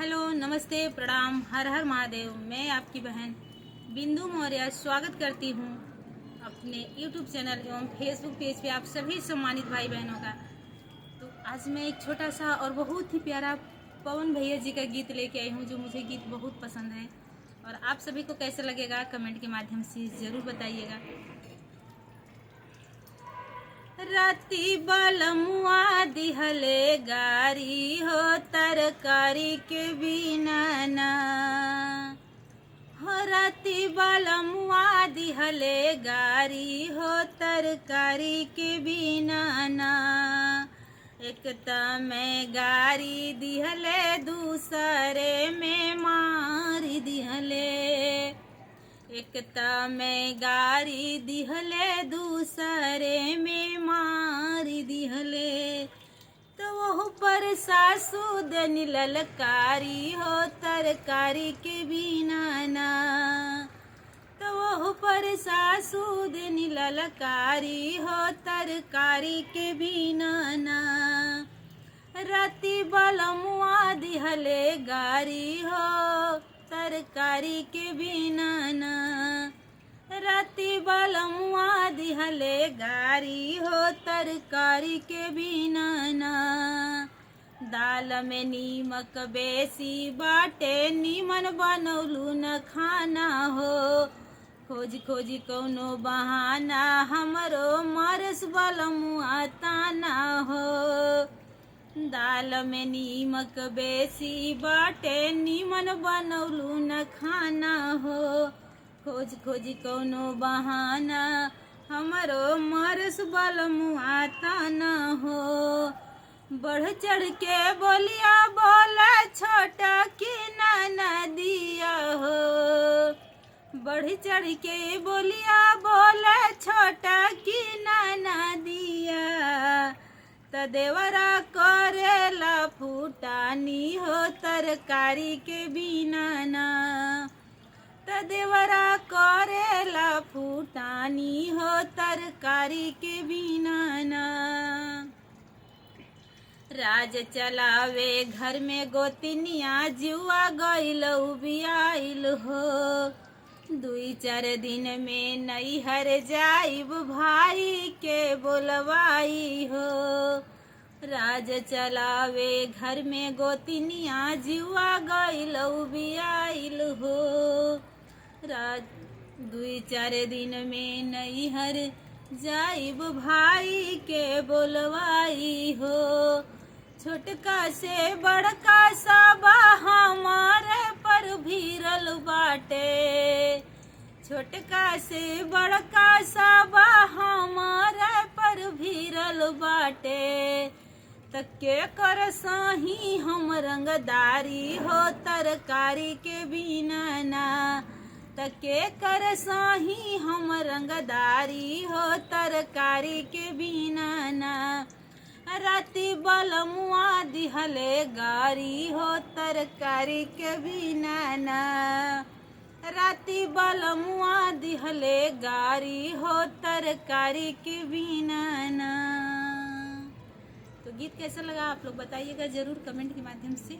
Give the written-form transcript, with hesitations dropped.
Hello, नमस्ते, प्रणाम, हर हर महादेव। मैं आपकी बहन बिंदु मौर्य स्वागत करती हूँ अपने यूट्यूब चैनल एवं फेसबुक पेज पे आप सभी सम्मानित भाई बहनों का। तो आज मैं एक छोटा सा और बहुत ही प्यारा पवन भैया जी का गीत लेके आई हूँ, जो मुझे गीत बहुत पसंद है और आप सभी को कैसा लगेगा कमेंट के माध्यम से ज़रूर बताइएगा। राती बलमुआ दिहले गारी हो तरकारी के बिना ना हो। राती बलमुआ दिहले गारी हो तरकारी के बिना ना। एक त मैं गारी दिहले दूसरे में मारी दिहले। एक त मैं गारी दिहले दूसरे में मारी दिहले। तो वह पर सासू दनी ललकारी हो तरकारी के बिना ना। तो वह पर सासू दनी ललकारी हो तरकारी के बिना ना। राती बलमुआ दिहले गारी हो तरकारी के बिना ना। राती बलमुआ दिहले गारी हो तरकारी के बिना ना। दाल में नीमक बेसी बाटे नीमन बनौलू न खाना हो। खोज खोजी कौनो बहाना हमरो मरस बलमुआ ताना हो। दाल में नीमक बेसी बाटे नीमन बनौलू न खाना हो। खोज खोजी कौनो बहाना हमरो मरस बलमुआ ताना हो। बढ़ चढ़ के बोलिया बोला छोटा की नाना दिया हो। बढ़ चढ़ के बोलिया बोला छोटा की नाना दिया। त देवरा करेला फूटानी हो तरकारी के बिना ना। त देवरा करेला फूटानी हो तरकारी के बिना ना। राज चलावे घर में गोतनिया जुआ गइल बियाइल हो। 2-4 दिन में नैहर जाइब भाई के बोलवाई हो। राज चलावे घर में गोतनिया जुआ गइल बियाइल हो। 2-4 दिन में नैहर जाइब भाई के बोलवाई हो। छोटका से बड़का सब हमारे पर भीरल बाटे। छोटका से बड़का सब हमारे पर भीरल बाटे। तके कर सही हम रंगदारी हो तरकारी के बिना ना। तके कर सही हम रंगदारी हो तरकारी के बिना ना। राती बलमुआ दिहले गारी हो तरकारी के बिना ना। राती बलमुआ दिहले गारी हो तरकारी के बिना ना। तो गीत कैसा लगा आप लोग बताइएगा ज़रूर कमेंट के माध्यम से।